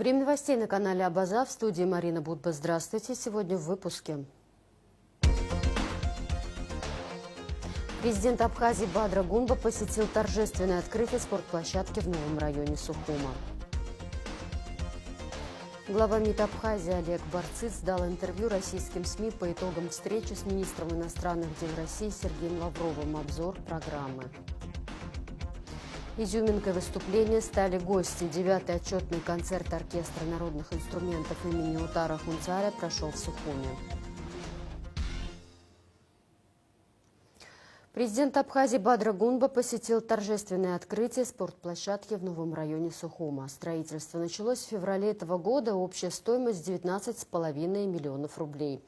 Время новостей на канале Абаза. В студии Марина Будба. Здравствуйте. Сегодня в выпуске. Президент Абхазии Бадра Гунба посетил торжественное открытие спортплощадки в новом районе Сухума. Глава МИД Абхазии Олег Барцыц дал интервью российским СМИ по итогам встречи с министром иностранных дел России Сергеем Лавровым. Обзор программы. Изюминкой выступления стали гости. 9-й отчетный концерт оркестра народных инструментов имени Утара Хунцаря прошел в Сухуме. Президент Абхазии Бадра Гунба посетил торжественное открытие спортплощадки в новом районе Сухума. Строительство началось в феврале этого года, общая стоимость 19,5 миллионов рублей.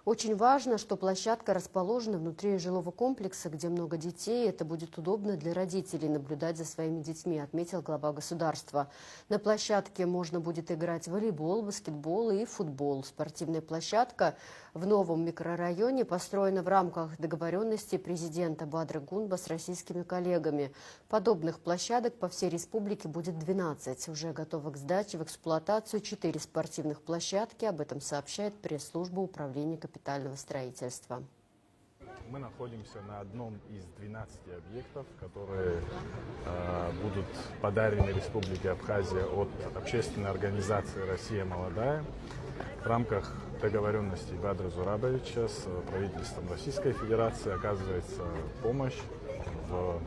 Очень важно, что площадка расположена внутри жилого комплекса, где много детей. Это будет удобно для родителей наблюдать за своими детьми, отметил глава государства. На площадке можно будет играть в волейбол, баскетбол и футбол. Спортивная площадка в новом микрорайоне построена в рамках договоренности президента Бадры Гунба с российскими коллегами. Подобных площадок по всей республике будет 12. Уже готовы к сдаче в эксплуатацию 4 спортивных площадки. Об этом сообщает пресс-служба управления капитального строительства. Мы находимся на одном из 12 объектов, которые будут подарены Республике Абхазия от общественной организации «Россия молодая» в рамках договоренности Бадры Зурабовича с правительством Российской Федерации. Оказывается помощь в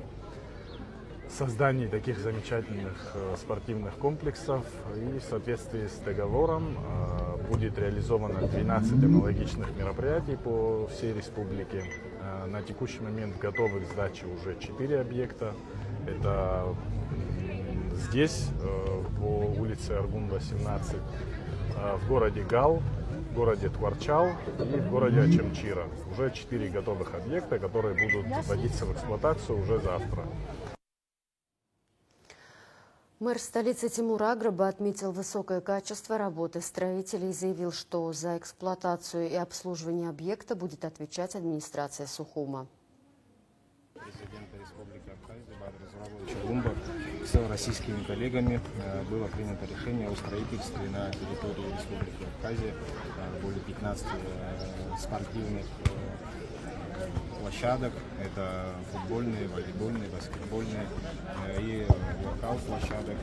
создании таких замечательных спортивных комплексов, и в соответствии с договором будет реализовано 12 аналогичных мероприятий по всей республике. На текущий момент готовы к сдаче уже 4 объекта. Это здесь, по улице Аргунба, 17, в городе Гал, в городе Тварчал и в городе Ачамчира. Уже 4 готовых объекта, которые будут вводиться в эксплуатацию уже завтра. Мэр столицы Тимур Аграба отметил высокое качество работы строителей и заявил, что за эксплуатацию и обслуживание объекта будет отвечать администрация Сухума. Президента Республики Абхазия Бадра Зурабовича Гунба с российскими коллегами было принято решение о строительстве на территории Республики Абхазия более 15 спортивных площадок. Это футбольные, волейбольные, баскетбольные и воркаут-площадок.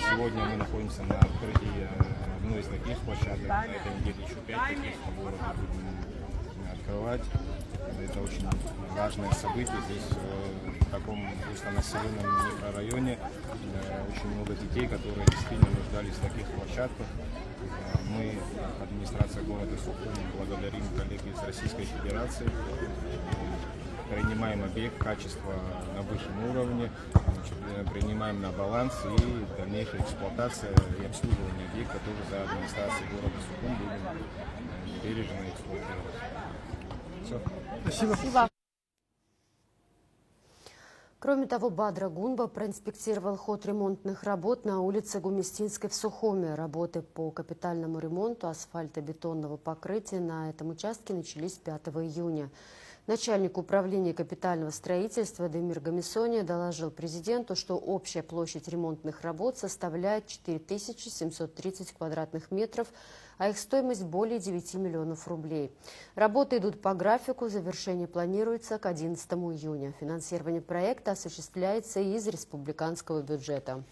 Сегодня мы находимся на открытии одной из таких площадок. На этой неделе еще 5 таких в городе будем открывать. Это очень важное событие. Здесь в таком густонаселенном микрорайоне очень много детей, которые действительно нуждались в таких площадках. Мы, администрация города Сухум, благодарим коллег из Российской Федерации. Принимаем объект, качество на высшем уровне, принимаем на баланс, и дальнейшая эксплуатация и обслуживание объекта тоже за администрацией города Сухум будем бережно эксплуатировать. Все. Спасибо. Кроме того, Бадра Гунба проинспектировал ход ремонтных работ на улице Гуместинской в Сухуме. Работы по капитальному ремонту асфальтобетонного покрытия на этом участке начались 5 июня. Начальник управления капитального строительства Демир Гамисония доложил президенту, что общая площадь ремонтных работ составляет 4730 квадратных метров, а их стоимость более 9 миллионов рублей. Работы идут по графику, завершение планируется к 11 июня. Финансирование проекта осуществляется из республиканского бюджета.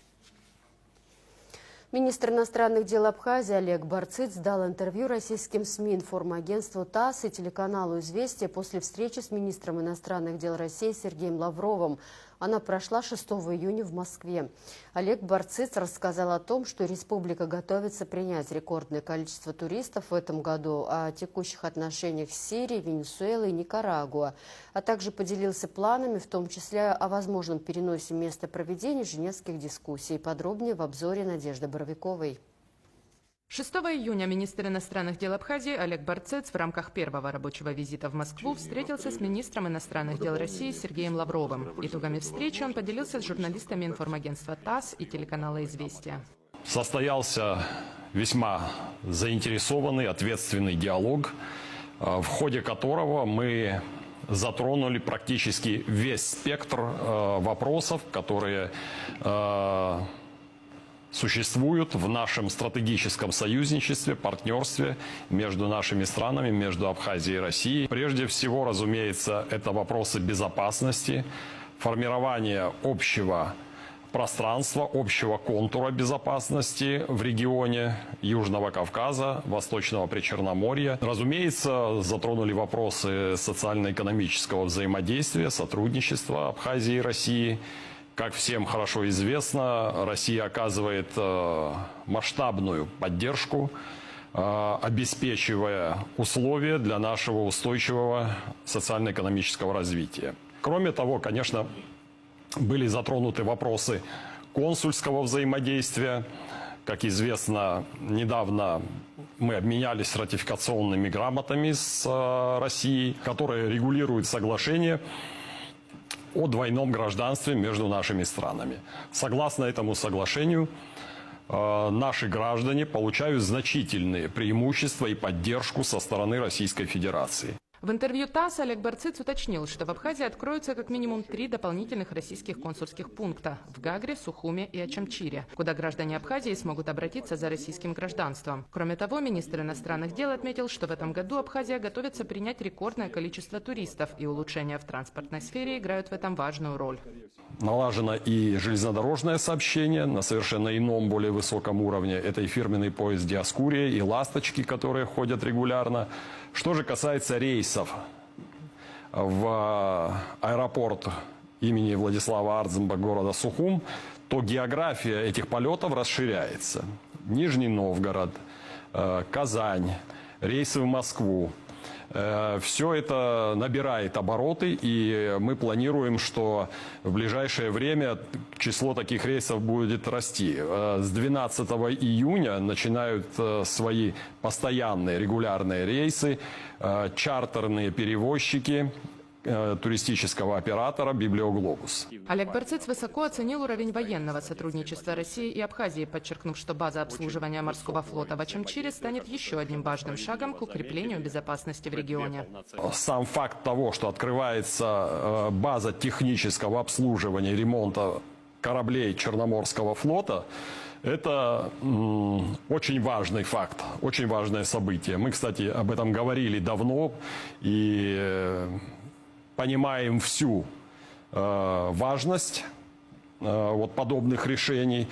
Министр иностранных дел Абхазии Олег Барцыц дал интервью российским СМИ, информагентству ТАСС и телеканалу «Известия» после встречи с министром иностранных дел России Сергеем Лавровым. Она прошла 6 июня в Москве. Олег Барцыц рассказал о том, что республика готовится принять рекордное количество туристов в этом году, о текущих отношениях с Сирией, Венесуэлой и Никарагуа, а также поделился планами, в том числе о возможном переносе места проведения женевских дискуссий. Подробнее в обзоре Надежды Боровиковой. 6 июня министр иностранных дел Абхазии Олег Барцыц в рамках первого рабочего визита в Москву встретился с министром иностранных дел России Сергеем Лавровым. Итогами встречи он поделился с журналистами информагентства ТАСС и телеканала «Известия». Состоялся весьма заинтересованный, ответственный диалог, в ходе которого мы затронули практически весь спектр вопросов, которые существуют в нашем стратегическом союзничестве, партнерстве между нашими странами, между Абхазией и Россией. Прежде всего, разумеется, это вопросы безопасности, формирования общего пространства, общего контура безопасности в регионе Южного Кавказа, Восточного Причерноморья. Разумеется, затронули вопросы социально-экономического взаимодействия, сотрудничества Абхазии и России. Как всем хорошо известно, Россия оказывает масштабную поддержку, обеспечивая условия для нашего устойчивого социально-экономического развития. Кроме того, конечно, были затронуты вопросы консульского взаимодействия. Как известно, недавно мы обменялись ратификационными грамотами с Россией, которые регулируют соглашение о двойном гражданстве между нашими странами. Согласно этому соглашению, наши граждане получают значительные преимущества и поддержку со стороны Российской Федерации. В интервью ТАСС Олег Барциц уточнил, что в Абхазии откроются как минимум 3 дополнительных российских консульских пункта – в Гагре, Сухуме и Очамчире, куда граждане Абхазии смогут обратиться за российским гражданством. Кроме того, министр иностранных дел отметил, что в этом году Абхазия готовится принять рекордное количество туристов, и улучшения в транспортной сфере играют в этом важную роль. Налажено и железнодорожное сообщение на совершенно ином, более высоком уровне. Это и фирменный поезд «Диаскурия», и «Ласточки», которые ходят регулярно. Что же касается рейсов в аэропорт имени Владислава Ардземба города Сухум, то география этих полетов расширяется. Нижний Новгород, Казань, рейсы в Москву. Все это набирает обороты, и мы планируем, что в ближайшее время число таких рейсов будет расти. С 12 июня начинают свои постоянные регулярные рейсы чартерные перевозчики туристического оператора «Библиоглобус». Олег Барциц высоко оценил уровень военного сотрудничества России и Абхазии, подчеркнув, что база обслуживания морского флота в Очамчире станет еще одним важным шагом к укреплению безопасности в регионе. Сам факт того, что открывается база технического обслуживания и ремонта кораблей Черноморского флота, это очень важный факт, очень важное событие. Мы, кстати, об этом говорили давно и понимаем всю важность вот подобных решений.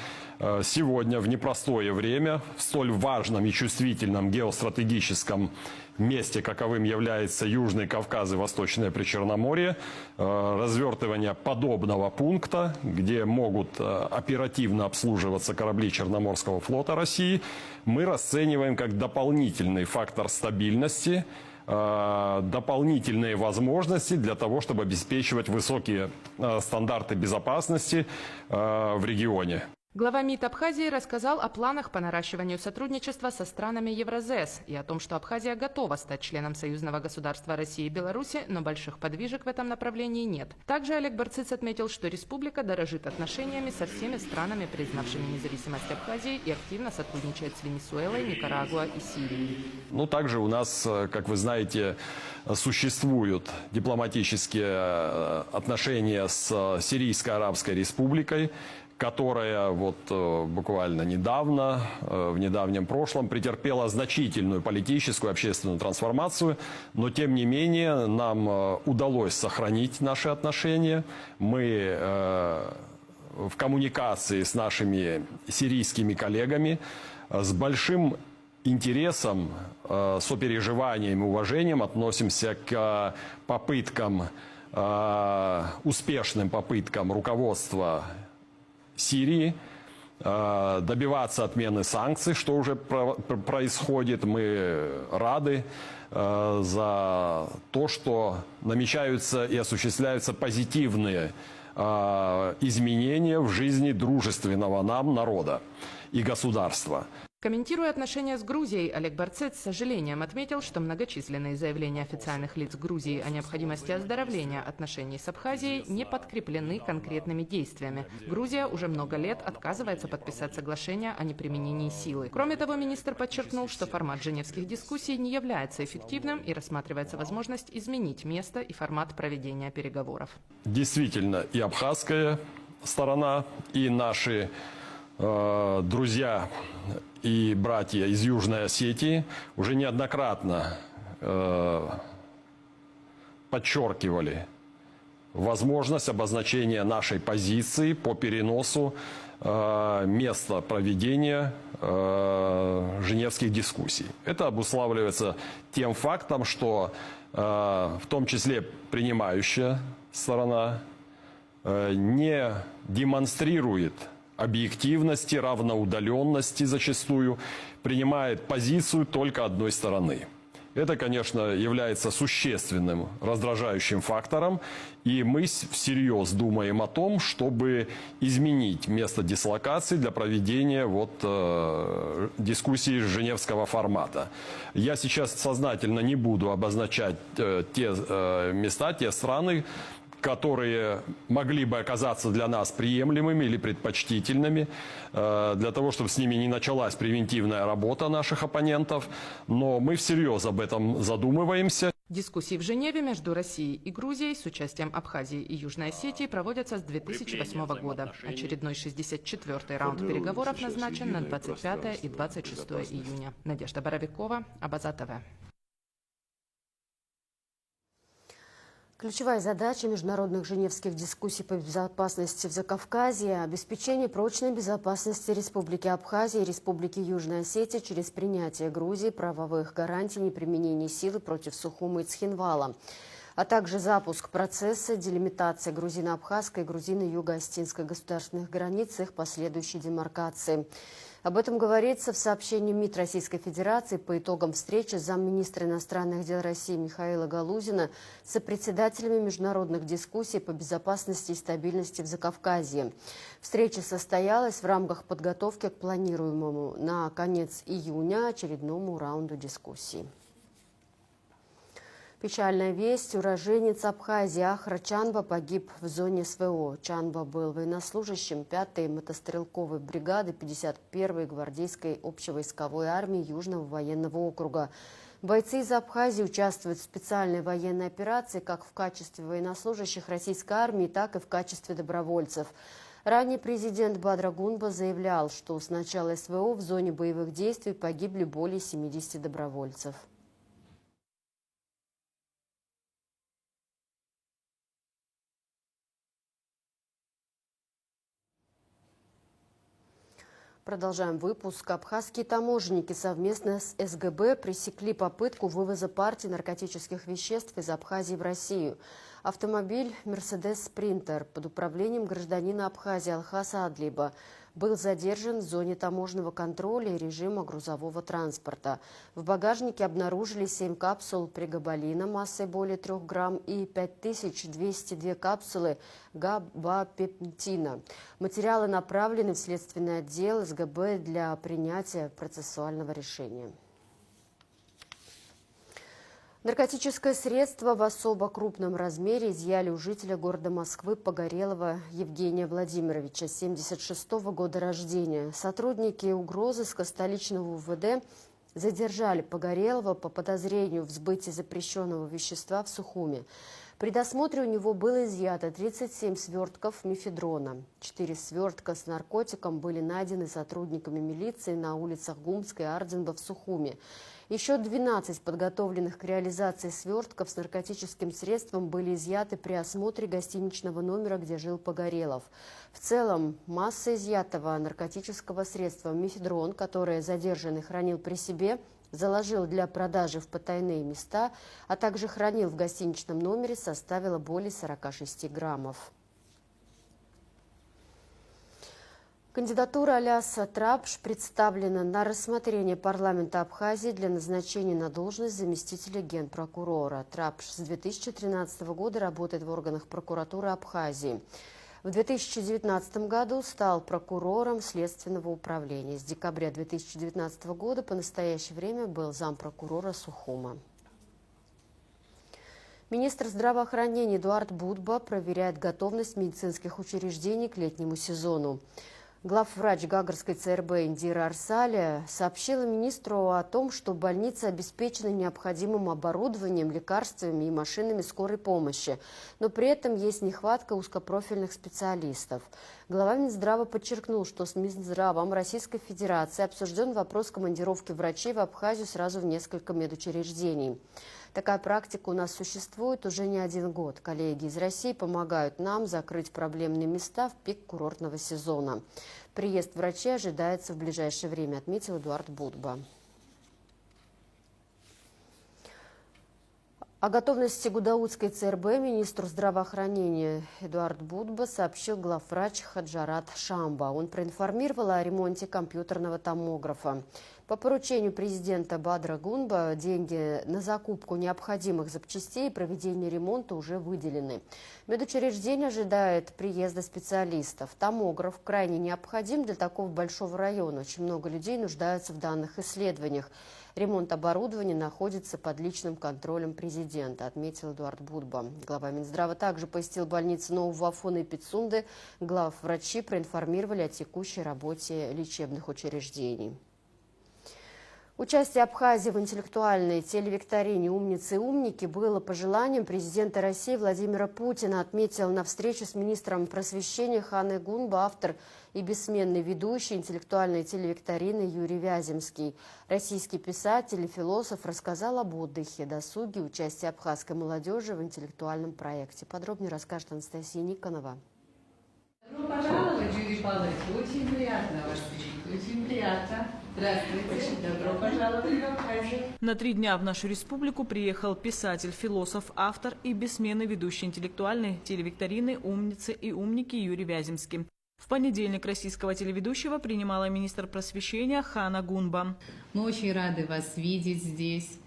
Сегодня в непростое время, в столь важном и чувствительном геостратегическом месте, каковым является Южный Кавказ и Восточное Причерноморье, развертывание подобного пункта, где могут оперативно обслуживаться корабли Черноморского флота России, мы расцениваем как дополнительный фактор стабильности, дополнительные возможности для того, чтобы обеспечивать высокие стандарты безопасности в регионе. Глава МИД Абхазии рассказал о планах по наращиванию сотрудничества со странами Евразес и о том, что Абхазия готова стать членом союзного государства России и Беларуси, но больших подвижек в этом направлении нет. Также Олег Барциц отметил, что республика дорожит отношениями со всеми странами, признавшими независимость Абхазии, и активно сотрудничает с Венесуэлой, Никарагуа и Сирией. Ну, также у нас, как вы знаете, существуют дипломатические отношения с Сирийской Арабской Республикой, которая вот буквально недавно, в недавнем прошлом, претерпела значительную политическую, общественную трансформацию, но тем не менее нам удалось сохранить наши отношения. Мы в коммуникации с нашими сирийскими коллегами с большим интересом, сопереживанием и уважением относимся к попыткам, успешным попыткам руководства Сирии добиваться отмены санкций, что уже происходит. Мы рады за то, что намечаются и осуществляются позитивные изменения в жизни дружественного нам народа и государства. Комментируя отношения с Грузией, Олег Барциц с сожалением отметил, что многочисленные заявления официальных лиц Грузии о необходимости оздоровления отношений с Абхазией не подкреплены конкретными действиями. Грузия уже много лет отказывается подписать соглашение о неприменении силы. Кроме того, министр подчеркнул, что формат женевских дискуссий не является эффективным и рассматривается возможность изменить место и формат проведения переговоров. Действительно, и абхазская сторона, и наши друзья и братья из Южной Осетии уже неоднократно подчеркивали возможность обозначения нашей позиции по переносу места проведения женевских дискуссий. Это обуславливается тем фактом, что в том числе принимающая сторона не демонстрирует объективности, равноудаленности зачастую, принимает позицию только одной стороны. Это, конечно, является существенным раздражающим фактором, и мы всерьез думаем о том, чтобы изменить место дислокации для проведения дискуссий женевского формата. Я сейчас сознательно не буду обозначать те места, те страны, которые могли бы оказаться для нас приемлемыми или предпочтительными, для того, чтобы с ними не началась превентивная работа наших оппонентов. Но мы всерьез об этом задумываемся. Дискуссии в Женеве между Россией и Грузией с участием Абхазии и Южной Осетии проводятся с 2008 года. Очередной 64-й раунд переговоров назначен на 25 и 26 июня. Надежда Боровикова, Абаза ТВ. Ключевая задача международных женевских дискуссий по безопасности в Закавказье – обеспечение прочной безопасности Республики Абхазия и Республики Южная Осетия через принятие Грузии правовых гарантий неприменения силы против Сухумы и Цхинвала, а также запуск процесса делимитации грузино-абхазской и грузино-юго-осетинской государственных границ и их последующей демаркации. Об этом говорится в сообщении МИД Российской Федерации по итогам встречи замминистра иностранных дел России Михаила Галузина с сопредседателями международных дискуссий по безопасности и стабильности в Закавказье. Встреча состоялась в рамках подготовки к планируемому на конец июня очередному раунду дискуссий. Печальная весть. Уроженец Абхазии Ахра Чанба погиб в зоне СВО. Чанба был военнослужащим 5-й мотострелковой бригады 51-й гвардейской общевойсковой армии Южного военного округа. Бойцы из Абхазии участвуют в специальной военной операции как в качестве военнослужащих российской армии, так и в качестве добровольцев. Ранее президент Бадра Гунба заявлял, что с начала СВО в зоне боевых действий погибли более 70 добровольцев. Продолжаем выпуск. Абхазские таможенники совместно с СГБ пресекли попытку вывоза партий наркотических веществ из Абхазии в Россию. Автомобиль «Мерседес Спринтер» под управлением гражданина Абхазии Алхаса Адлиба был задержан в зоне таможенного контроля и режима грузового транспорта. В багажнике обнаружили 7 капсул прегабалина массой более 3 грамм и 5202 капсулы габапептина. Материалы направлены в следственный отдел СГБ для принятия процессуального решения. Наркотическое средство в особо крупном размере изъяли у жителя города Москвы Погорелова Евгения Владимировича, 76-го года рождения. Сотрудники угрозыска столичного УВД задержали Погорелова по подозрению в сбытии запрещенного вещества в Сухуме. При досмотре у него было изъято 37 свертков мефедрона. 4 свертка с наркотиком были найдены сотрудниками милиции на улицах Гумской и Арденба в Сухуме. Еще 12 подготовленных к реализации свертков с наркотическим средством были изъяты при осмотре гостиничного номера, где жил Погорелов. В целом, масса изъятого наркотического средства мефедрон, которое задержанный хранил при себе, заложил для продажи в потайные места, а также хранил в гостиничном номере, составила более 46 граммов. Кандидатура Аляса Трапш представлена на рассмотрение парламента Абхазии для назначения на должность заместителя генпрокурора. Трапш с 2013 года работает в органах прокуратуры Абхазии. В 2019 году стал прокурором Следственного управления. С декабря 2019 года по настоящее время был зампрокурора Сухума. Министр здравоохранения Эдуард Будба проверяет готовность медицинских учреждений к летнему сезону. Главврач Гагарской ЦРБ Индира Арсали сообщила министру о том, что больницы обеспечены необходимым оборудованием, лекарствами и машинами скорой помощи, но при этом есть нехватка узкопрофильных специалистов. Глава Минздрава подчеркнул, что с Минздравом Российской Федерации обсужден вопрос командировки врачей в Абхазию сразу в несколько медучреждений. Такая практика у нас существует уже не один год. Коллеги из России помогают нам закрыть проблемные места в пик курортного сезона. Приезд врачей ожидается в ближайшее время, отметил Эдуард Будба. О готовности Гудаутской ЦРБ министру здравоохранения Эдуард Будба сообщил главврач Хаджарат Шамба. Он проинформировал о ремонте компьютерного томографа. По поручению президента Бадра Гунба деньги на закупку необходимых запчастей и проведение ремонта уже выделены. Медучреждение ожидает приезда специалистов. Томограф крайне необходим для такого большого района. Очень много людей нуждаются в данных исследованиях. Ремонт оборудования находится под личным контролем президента, отметил Эдуард Будба. Глава Минздрава также посетил больницы Нового Афона и Пицунды. Главврачи проинформировали о текущей работе лечебных учреждений. Участие Абхазии в интеллектуальной телевикторине «Умницы и умники» было пожеланием президента России Владимира Путина, отметил на встрече с министром просвещения Ханой Гунба автор и бессменный ведущий интеллектуальной телевикторины Юрий Вяземский. Российский писатель и философ рассказал об отдыхе, досуге, участии абхазской молодежи в интеллектуальном проекте. Подробнее расскажет Анастасия Никонова. Добро пожаловать, Юрий Павлович. Очень приятно вас видеть. Очень приятно. Здравствуйте. Добро пожаловать в Абхазию. На 3 дня в нашу республику приехал писатель, философ, автор и бессменный ведущий интеллектуальной телевикторины «Умницы и умники» Юрий Вяземский. В понедельник российского телеведущего принимала министр просвещения Хана Гунба. Мы очень рады вас видеть здесь.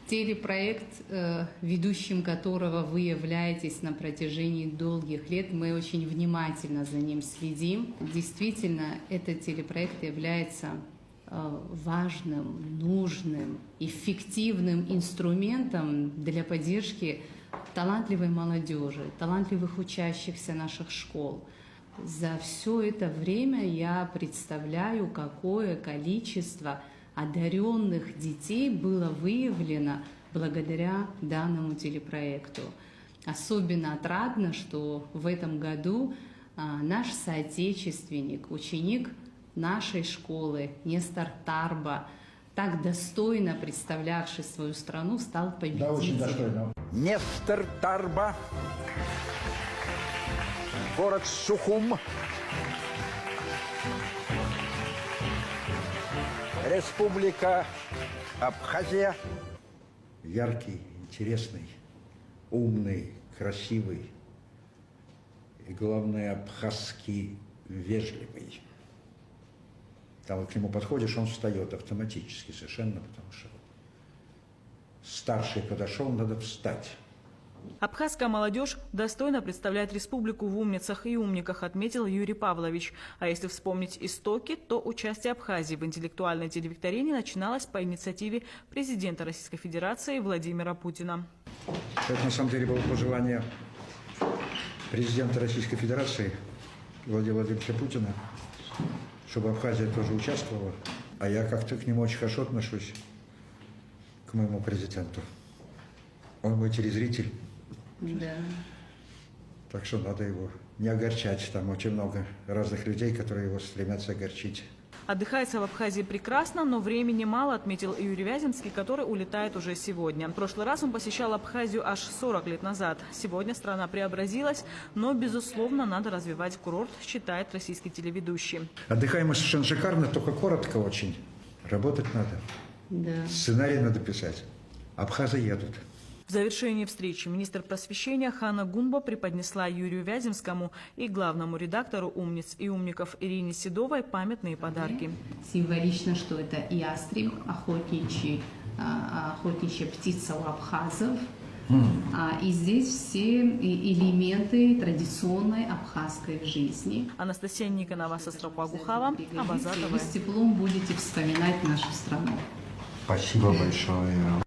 Телепроект, ведущим которого вы являетесь на протяжении долгих лет, мы очень внимательно за ним следим. Действительно, этот телепроект является важным, нужным, эффективным инструментом для поддержки талантливой молодежи, талантливых учащихся наших школ. За все это время я представляю, какое количество одаренных детей было выявлено благодаря данному телепроекту. Особенно отрадно, что в этом году наш соотечественник, ученик нашей школы Нестор Тарба, так достойно представлявший свою страну, стал победителем. Да, очень достойно. Нестор Тарба, город Сухум, Республика Абхазия. Яркий, интересный, умный, красивый и, главное, абхазский вежливый. Там вот к нему подходишь, он встает автоматически совершенно, потому что старший подошел, надо встать. Абхазская молодежь достойно представляет республику в «Умницах и умниках», отметил Юрий Павлович. А если вспомнить истоки, то участие Абхазии в интеллектуальной телевикторине начиналось по инициативе президента Российской Федерации Владимира Путина. Это на самом деле было пожелание президента Российской Федерации Владимира Владимировича Путина, чтобы Абхазия тоже участвовала. А я как-то к нему очень хорошо отношусь, к моему президенту. Он мой телезритель. Да. Так что надо его не огорчать. Там очень много разных людей, которые его стремятся огорчить. Отдыхается в Абхазии прекрасно, но времени мало, отметил Юрий Вяземский, который улетает уже сегодня. В прошлый раз он посещал Абхазию аж 40 лет назад. Сегодня страна преобразилась, но, безусловно, надо развивать курорт, считает российский телеведущий. Отдыхаем мы совершенно шикарно, только коротко очень. Работать надо. Да. Сценарий надо писать. Абхазы едут. В завершении встречи министр просвещения Хана Гунба преподнесла Юрию Вяземскому и главному редактору «Умниц и умников» Ирине Седовой памятные подарки. Символично, что это ястреб, охотничья птица у абхазов. И здесь все элементы традиционной абхазской жизни. Анастасия Никонова, Состропа-Гухава, Абазатова. Вы с теплом будете вспоминать нашу страну. Спасибо большое.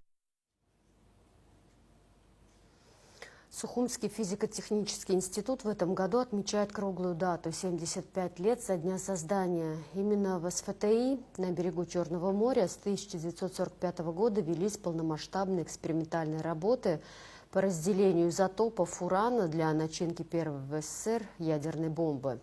Сухумский физико-технический институт в этом году отмечает круглую дату – 75 лет со дня создания. Именно в СФТИ на берегу Черного моря с 1945 года велись полномасштабные экспериментальные работы по разделению изотопов урана для начинки первой в СССР ядерной бомбы.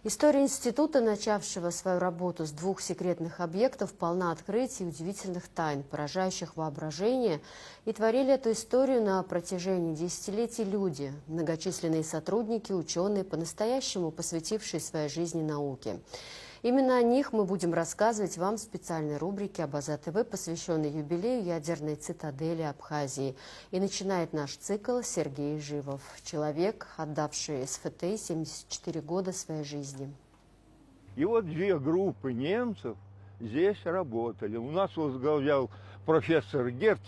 История института, начавшего свою работу с 2 секретных объектов, полна открытий и удивительных тайн, поражающих воображение, и творили эту историю на протяжении десятилетий люди, многочисленные сотрудники, ученые, по-настоящему посвятившие своей жизни науке. Именно о них мы будем рассказывать вам в специальной рубрике «Абаза ТВ», посвященной юбилею ядерной цитадели Абхазии. И начинает наш цикл Сергей Живов, человек, отдавший СФТИ 74 года своей жизни. И вот 2 группы немцев здесь работали. У нас возглавлял профессор Герц.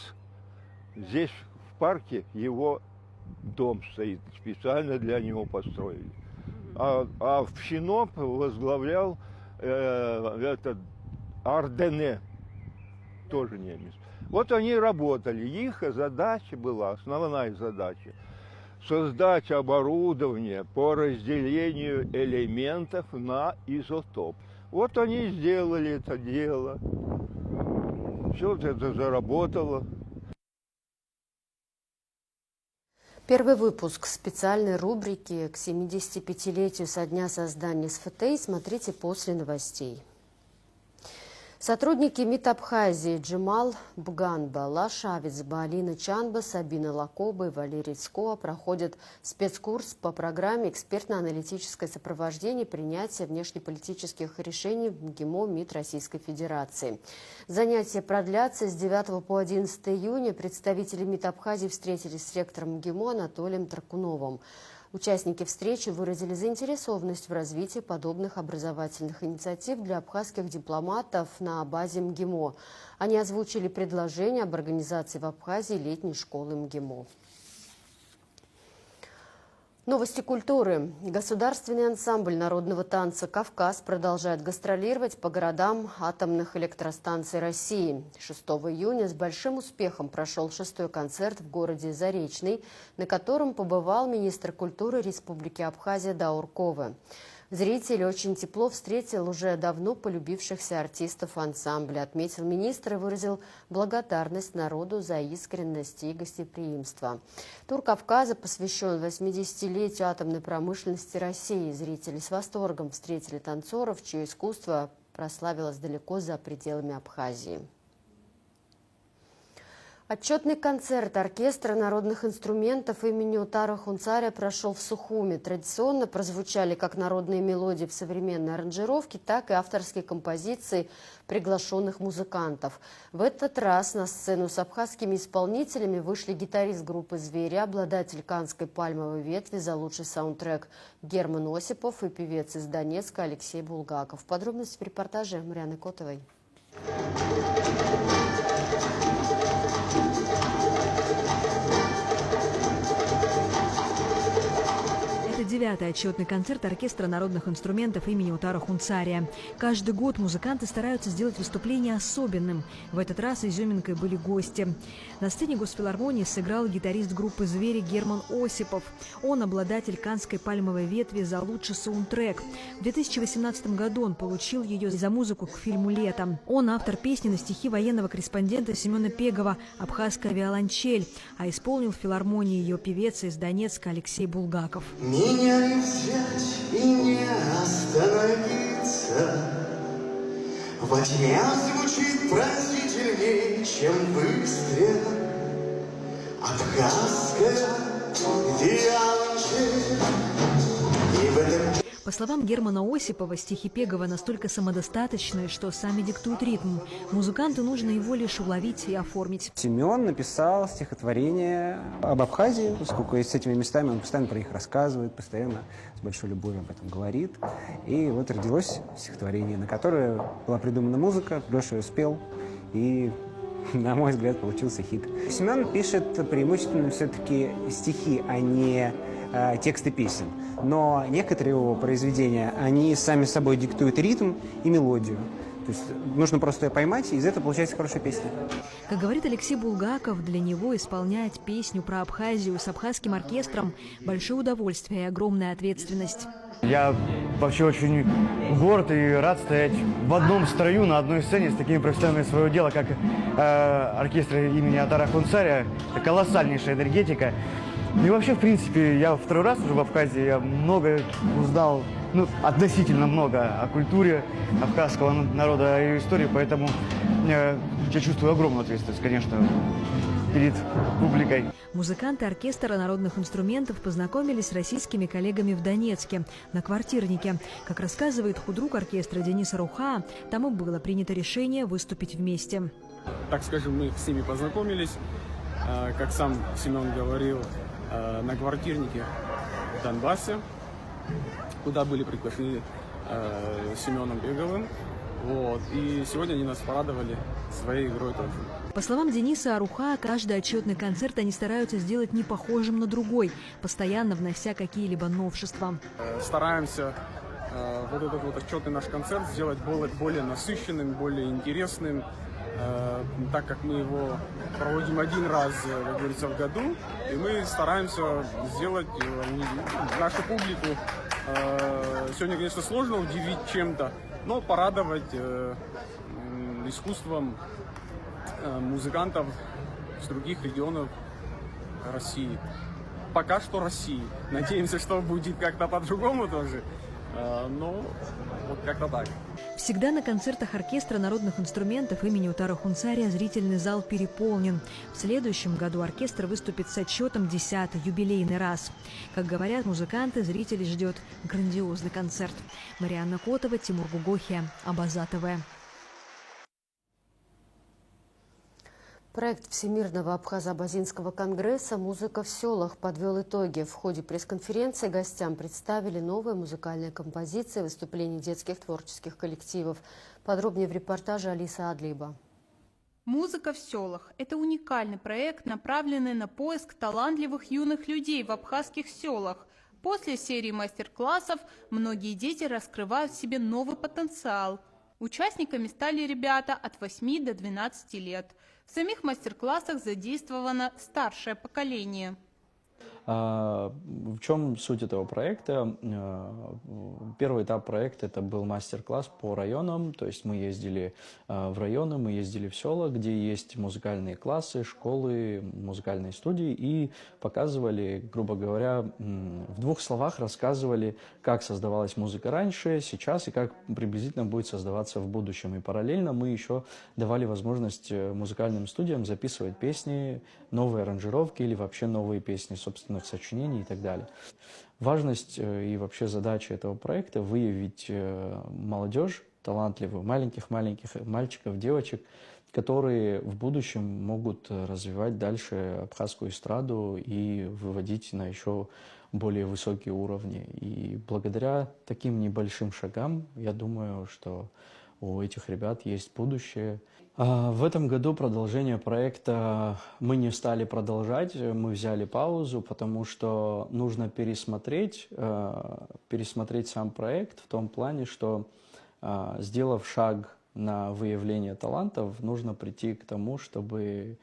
Здесь в парке его дом стоит, специально для него построили. А в Шиноп возглавлял этот Ардене, тоже немец. Вот они работали. Их задача была, основная задача, создать оборудование по разделению элементов на изотоп. Вот они сделали это дело. Все это заработало. Первый выпуск специальной рубрики к 75-летию со дня создания СФТИ смотрите после новостей. Сотрудники МИД Абхазии Джемал Бганба, Лашавицба, Алина Чанба, Сабина Лакоба и Валерий Цко проходят спецкурс по программе «Экспертно-аналитическое сопровождение принятия внешнеполитических решений в МГИМО МИД Российской Федерации». Занятия продлятся с 9 по 11 июня. Представители МИД Абхазии встретились с ректором МГИМО Анатолием Таркуновым. Участники встречи выразили заинтересованность в развитии подобных образовательных инициатив для абхазских дипломатов на базе МГИМО. Они озвучили предложение об организации в Абхазии летней школы МГИМО. Новости культуры. Государственный ансамбль народного танца «Кавказ» продолжает гастролировать по городам атомных электростанций России. 6 июня с большим успехом прошел 6-й концерт в городе Заречный, на котором побывал министр культуры Республики Абхазия Даур Ковы. Зритель очень тепло встретил уже давно полюбившихся артистов ансамбля, отметил министр и выразил благодарность народу за искренность и гостеприимство. Тур Кавказа посвящен 80-летию атомной промышленности России. Зрители с восторгом встретили танцоров, чье искусство прославилось далеко за пределами Абхазии. Отчетный концерт оркестра народных инструментов имени Утара Хунцаря прошел в Сухуми. Традиционно прозвучали как народные мелодии в современной аранжировке, так и авторские композиции приглашенных музыкантов. В этот раз на сцену с абхазскими исполнителями вышли гитарист группы «Звери», обладатель Каннской пальмовой ветви за лучший саундтрек Герман Осипов и певец из Донецка Алексей Булгаков. Подробности в репортаже Марианы Котовой. Это 9-й отчетный концерт оркестра народных инструментов имени Утара Хунцария. Каждый год музыканты стараются сделать выступление особенным. В этот раз изюминкой были гости. На сцене Госпилармонии сыграл гитарист группы «Звери» Герман Осипов. Он обладатель Каннской пальмовой ветви за лучший саундтрек. В 2018 году он получил ее за музыку к фильму «Лето». Он автор песни на стихи военного корреспондента Семена Пегова «Абхазская виолончель», а исполнил в филармонии ее певец из Донецка Алексей Булгаков. Меня не взять и не остановиться. Во тьме звучит пронзительней, чем выстрел. Абхазская виолончель. И в этом... По словам Германа Осипова, стихи Пегова настолько самодостаточны, что сами диктуют ритм. Музыканту нужно его лишь уловить и оформить. Семен написал стихотворение об Абхазии, поскольку с этими местами он постоянно про них рассказывает, постоянно с большой любовью об этом говорит. И вот родилось стихотворение, на которое была придумана музыка, Леша ее спел, и, на мой взгляд, получился хит. Семен пишет преимущественно все-таки стихи, а не тексты песен. Но некоторые его произведения, они сами собой диктуют ритм и мелодию. То есть нужно просто ее поймать, и из этого получается хорошая песня. Как говорит Алексей Булгаков, для него исполнять песню про Абхазию с абхазским оркестром – большое удовольствие и огромная ответственность. Я вообще очень горд и рад стоять в одном строю на одной сцене с такими профессионалами своего дела, как оркестр имени Атара Хунцария. Это колоссальнейшая энергетика. Ну и вообще, в принципе, я второй раз уже в Абхазии, я много узнал, ну, относительно много о культуре абхазского народа и истории, поэтому я чувствую огромную ответственность, конечно, перед публикой. Музыканты оркестра народных инструментов познакомились с российскими коллегами в Донецке на квартирнике. Как рассказывает худрук оркестра Денис Аруха, там и было принято решение выступить вместе. Так скажем, мы с ними познакомились, как сам Семен говорил, на квартирнике в Донбассе, куда были приглашены Семеном Беговым. Вот. И сегодня они нас порадовали своей игрой тоже. По словам Дениса Аруха, каждый отчетный концерт они стараются сделать не похожим на другой, постоянно внося какие-либо новшества. Стараемся вот этот вот отчетный наш концерт сделать более насыщенным, более интересным, так как мы его проводим один раз, как говорится, в году, и мы стараемся сделать нашу публику. Сегодня, конечно, сложно удивить чем-то, но порадовать искусством музыкантов с других регионов России. Пока что России. Надеемся, что будет как-то по-другому тоже. Но вот как-то так. Всегда на концертах оркестра народных инструментов имени Утара Хунцария зрительный зал переполнен. В следующем году оркестр выступит с отчетом 10-й, юбилейный раз. Как говорят музыканты, зрителей ждет грандиозный концерт. Марианна Котова, Тимур Гугохия, Абаза ТВ. Проект Всемирного абхазо-абазинского конгресса «Музыка в селах» подвел итоги. В ходе пресс-конференции гостям представили новые музыкальные композиции, выступления детских творческих коллективов. Подробнее в репортаже Алисы Адлиба. «Музыка в селах» – это уникальный проект, направленный на поиск талантливых юных людей в абхазских селах. После серии мастер-классов многие дети раскрывают в себе новый потенциал. Участниками стали ребята от 8 до 12 лет. В самих мастер-классах задействовано старшее поколение. В чем суть этого проекта? Первый этап проекта – это был мастер-класс по районам, то есть мы ездили в районы, мы ездили в села, где есть музыкальные классы, школы, музыкальные студии, и показывали, грубо говоря, в двух словах рассказывали, как создавалась музыка раньше, сейчас и как приблизительно будет создаваться в будущем. И параллельно мы еще давали возможность музыкальным студиям записывать песни, новые аранжировки или вообще новые песни, собственно, сочинений и так далее. Важность и вообще задача этого проекта – выявить молодежь, талантливую, маленьких мальчиков, девочек, которые в будущем могут развивать дальше абхазскую эстраду и выводить на еще более высокие уровни. И благодаря таким небольшим шагам, я думаю, что у этих ребят есть будущее. В этом году продолжение проекта мы не стали продолжать, мы взяли паузу, потому что нужно пересмотреть сам проект в том плане, что, сделав шаг на выявление талантов, нужно прийти к тому, чтобы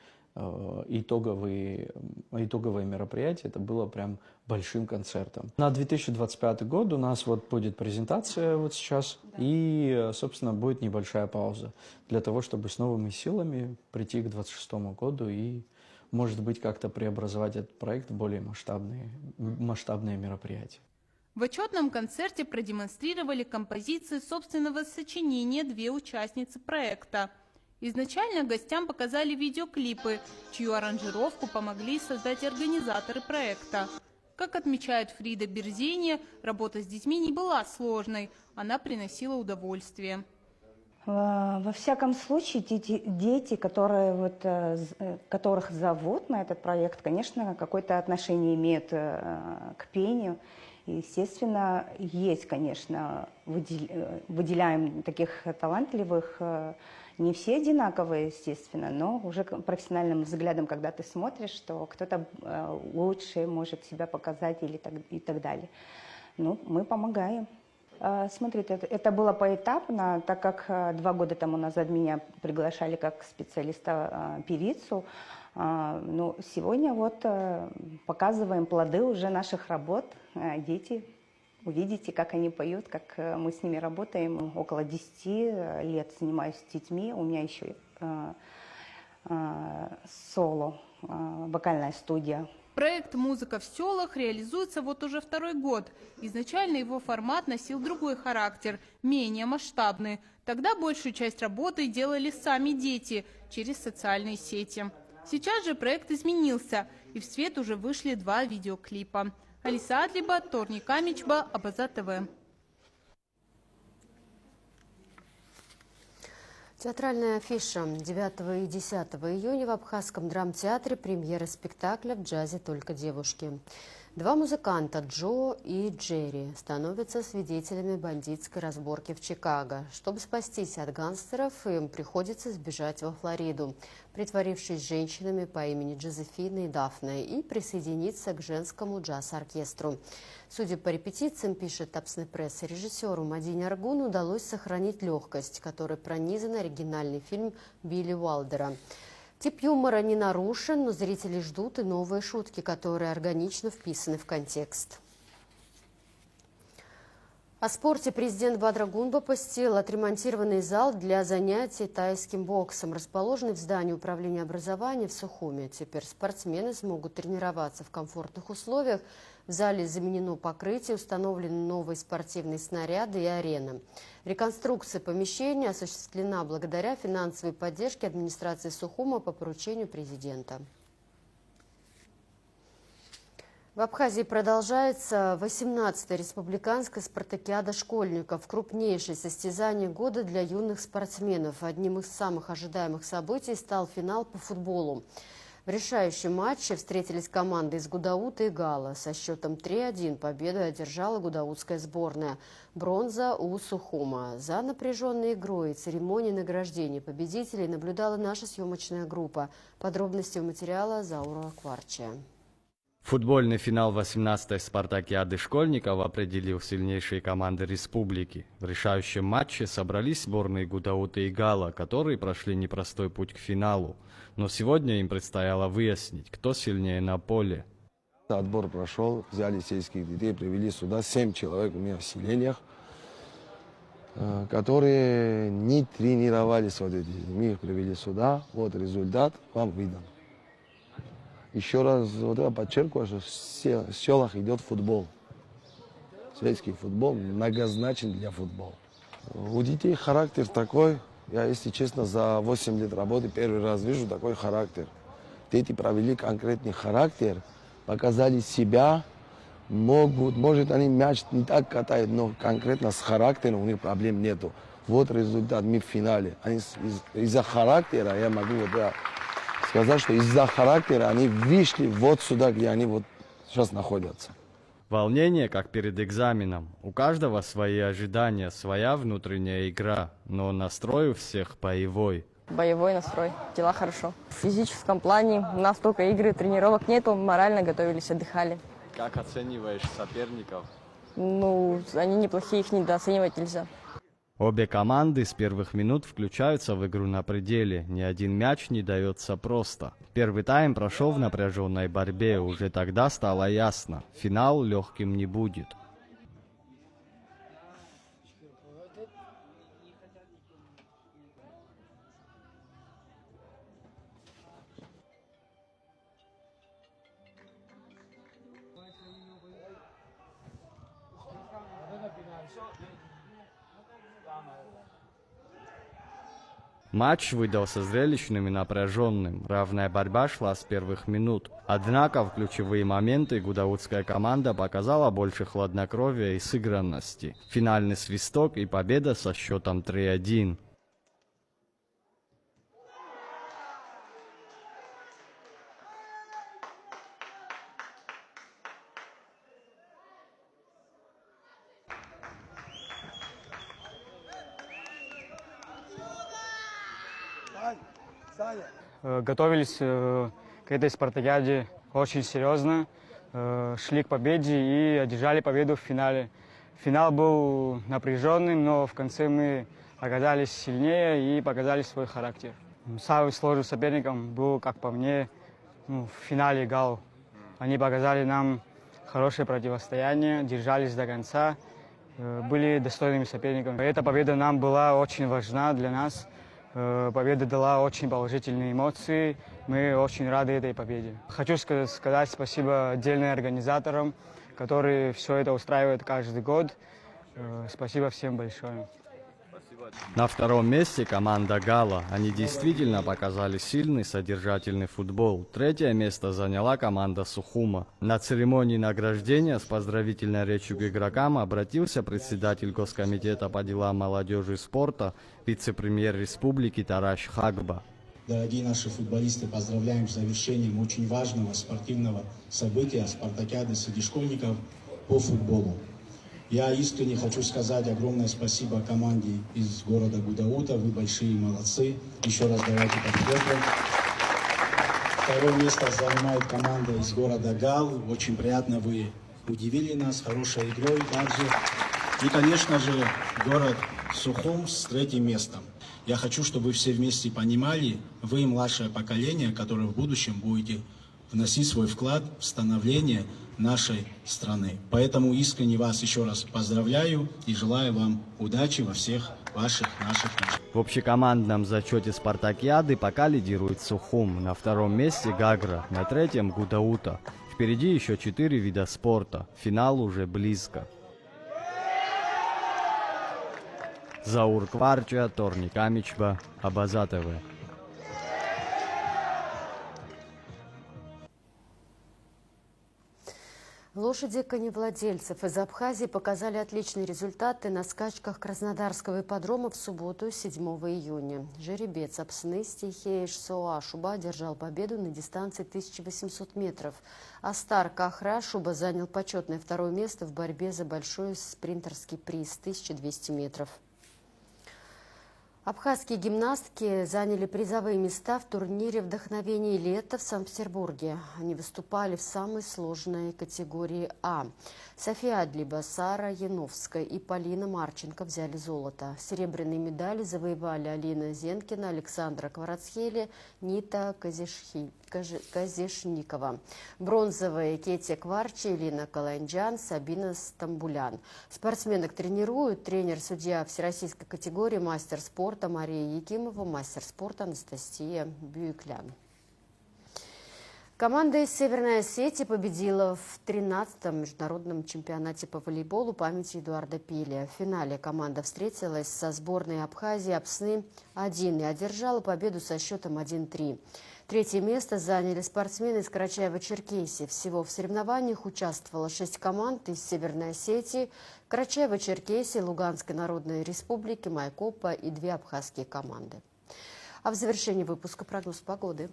итоговое мероприятие это было прям большим концертом. На 2025 год у нас вот будет презентация вот сейчас, и, собственно, будет небольшая пауза для того, чтобы с новыми силами прийти к 2026 году и, может быть, как-то преобразовать этот проект в более масштабные мероприятия. В отчетном концерте продемонстрировали композиции собственного сочинения две участницы проекта. Изначально гостям показали видеоклипы, чью аранжировку помогли создать организаторы проекта. Как отмечает Фрида Берзения, работа с детьми не была сложной, она приносила удовольствие. Во всяком случае, дети, которых зовут на этот проект, конечно, какое-то отношение имеют к пению. Естественно, есть, конечно, выделяем таких талантливых. Не все одинаковые, естественно, но уже профессиональным взглядом, когда ты смотришь, что кто-то лучше может себя показать и так далее. Ну, мы помогаем. Смотрите, это было поэтапно, так как 2 года тому назад меня приглашали как специалиста-певицу. Но сегодня вот показываем плоды уже наших работ. Дети, увидите, как они поют, как мы с ними работаем. Около 10 лет занимаюсь с детьми. У меня еще соло, вокальная студия. Проект «Музыка в селах» реализуется вот уже 2-й год. Изначально его формат носил другой характер, менее масштабный. Тогда большую часть работы делали сами дети через социальные сети. Сейчас же проект изменился, и в свет уже вышли 2 видеоклипа. Алиса Адлиба, Торни Камичба, Абаза ТВ. Театральная афиша. 9 и 10 июня в Абхазском драмтеатре премьера спектакля «В джазе только девушки». 2 музыканта, Джо и Джерри, становятся свидетелями бандитской разборки в Чикаго. Чтобы спастись от гангстеров, им приходится сбежать во Флориду, притворившись женщинами по имени Джозефина и Дафна, и присоединиться к женскому джаз-оркестру. Судя по репетициям, пишет Тапсный пресс, режиссеру Мадине Аргун удалось сохранить легкость, которой пронизан оригинальный фильм Билли Уайлдера. Тип юмора не нарушен, но зрители ждут и новые шутки, которые органично вписаны в контекст. О спорте президент Бадрагунба посетил отремонтированный зал для занятий тайским боксом, расположенный в здании управления образования в Сухуме. Теперь спортсмены смогут тренироваться в комфортных условиях. В зале заменено покрытие, установлены новые спортивные снаряды и арены. Реконструкция помещения осуществлена благодаря финансовой поддержке администрации Сухума по поручению президента. В Абхазии продолжается 18-я республиканская спартакиада школьников, крупнейшее состязание года для юных спортсменов. Одним из самых ожидаемых событий стал финал по футболу. В решающем матче встретились команды из Гудаута и Гала. Со счетом 3-1 победу одержала гудаутская сборная. Бронза у Сухума. За напряженной игрой и церемонией награждения победителей наблюдала наша съемочная группа. Подробности материала Заура Акварчия. Футбольный финал 18-й спартакиады школьников определил сильнейшие команды республики. В решающем матче собрались сборные Гудаута и Гала, которые прошли непростой путь к финалу. Но сегодня им предстояло выяснить, кто сильнее на поле. Отбор прошел, взяли сельских детей, привели сюда 7 человек у меня в селениях, которые не тренировались. Вот эти, мы их привели сюда, вот результат вам виден. Еще раз вот я подчеркиваю, что в селах идет футбол. Сельский футбол многозначен для футбола. У детей характер такой, я, если честно, за 8 лет работы первый раз вижу такой характер. Дети провели конкретный характер, показали себя, может они мяч не так катают, но конкретно с характером у них проблем нету. Вот результат, мы в финале. Из-за характера, я могу сказать, что из-за характера они вышли вот сюда, где они вот сейчас находятся. Волнение, как перед экзаменом. У каждого свои ожидания, своя внутренняя игра, но настрой у всех боевой. Боевой настрой, дела хорошо. В физическом плане у нас только игры, тренировок нету, морально готовились, отдыхали. Как оцениваешь соперников? Ну, они неплохие, их недооценивать нельзя. Обе команды с первых минут включаются в игру на пределе. Ни один мяч не дается просто. Первый тайм прошел в напряженной борьбе. Уже тогда стало ясно, финал легким не будет. Матч выдался зрелищным и напряженным. Равная борьба шла с первых минут. Однако в ключевые моменты гудаутская команда показала больше хладнокровия и сыгранности. Финальный свисток и победа со счетом 3-1. Готовились к этой спартакиаде очень серьезно, шли к победе и одержали победу в финале. Финал был напряженным, но в конце мы оказались сильнее и показали свой характер. Самым сложным соперником был, как по мне, в финале Гал. Они показали нам хорошее противостояние, держались до конца, были достойными соперниками. Эта победа нам была очень важна для нас. Победа дала очень положительные эмоции. Мы очень рады этой победе. Хочу сказать спасибо отдельным организаторам, которые все это устраивают каждый год. Спасибо всем большое. На втором месте команда «Гала». Они действительно показали сильный, содержательный футбол. Третье место заняла команда «Сухума». На церемонии награждения с поздравительной речью к игрокам обратился председатель Госкомитета по делам молодежи и спорта, вице-премьер республики Тараш Хагба. Дорогие наши футболисты, поздравляем с завершением очень важного спортивного события спартакиады среди школьников по футболу. Я искренне хочу сказать огромное спасибо команде из города Гудаута. Вы большие молодцы. Еще раз давайте поддержим. Второе место занимает команда из города Гал. Очень приятно, вы удивили нас хорошей игрой также. И, конечно же, город Сухум с третьим местом. Я хочу, чтобы вы все вместе понимали, вы младшее поколение, которое в будущем будете вносить свой вклад в становление нашей страны. Поэтому искренне вас еще раз поздравляю и желаю вам удачи во всех наших начинках. В общекомандном зачете спартакиады пока лидирует Сухум, на втором месте Гагра, на третьем Гудаута. Впереди еще 4 вида спорта, финал уже близко. Заур Кварча, Торник Амичба, Абаза ТВ. Лошади коневладельцев из Абхазии показали отличные результаты на скачках Краснодарского ипподрома в субботу, 7 июня. Жеребец Апсны Стихеиш Соа Шуба одержал победу на дистанции 1800 метров, а Стар Кахра Шуба занял почетное второе место в борьбе за большой спринтерский приз 1200 метров. Абхазские гимнастки заняли призовые места в турнире «Вдохновение лета» в Санкт-Петербурге. Они выступали в самой сложной категории А. София Адлиба, Сара Яновская и Полина Марченко взяли золото. Серебряные медали завоевали Алина Зенкина, Александра Кварацхели, Нита Казешникова. Бронзовые Кетя Кварчи, Элина Каланджан, Сабина Стамбулян. Спортсменок тренируют тренер-судья всероссийской категории мастер спорта Мария Якимова, мастер спорта Анастасия Бюйклян. Команда из Северной Осетии победила в 13-м международном чемпионате по волейболу памяти Эдуарда Пилия. В финале команда встретилась со сборной Абхазии Апсны-1 и одержала победу со счетом 1-3. Третье место заняли спортсмены из Карачаева-Черкесии. Всего в соревнованиях участвовало 6 команд из Северной Осетии, Карачаева-Черкесии, Луганской Народной Республики, Майкопа и 2 абхазские команды. А в завершении выпуска прогноз погоды.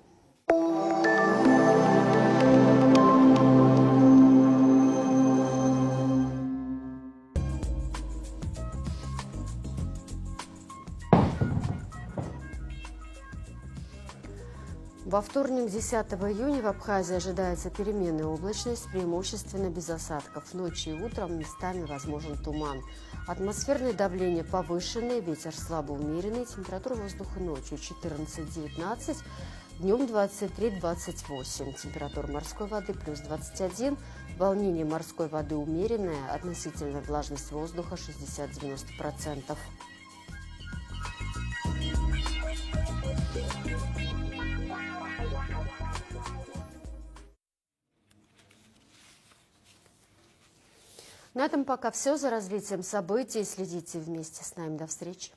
Во вторник, 10 июня, в Абхазии ожидается переменная облачность, преимущественно без осадков. Ночью и утром местами возможен туман. Атмосферное давление повышенное, ветер слабо умеренный, температура воздуха ночью 14-19, днем 23-28. Температура морской воды плюс 21, волнение морской воды умеренное, относительная влажность воздуха 60-90%. На этом пока все. За развитием событий следите вместе с нами. До встречи.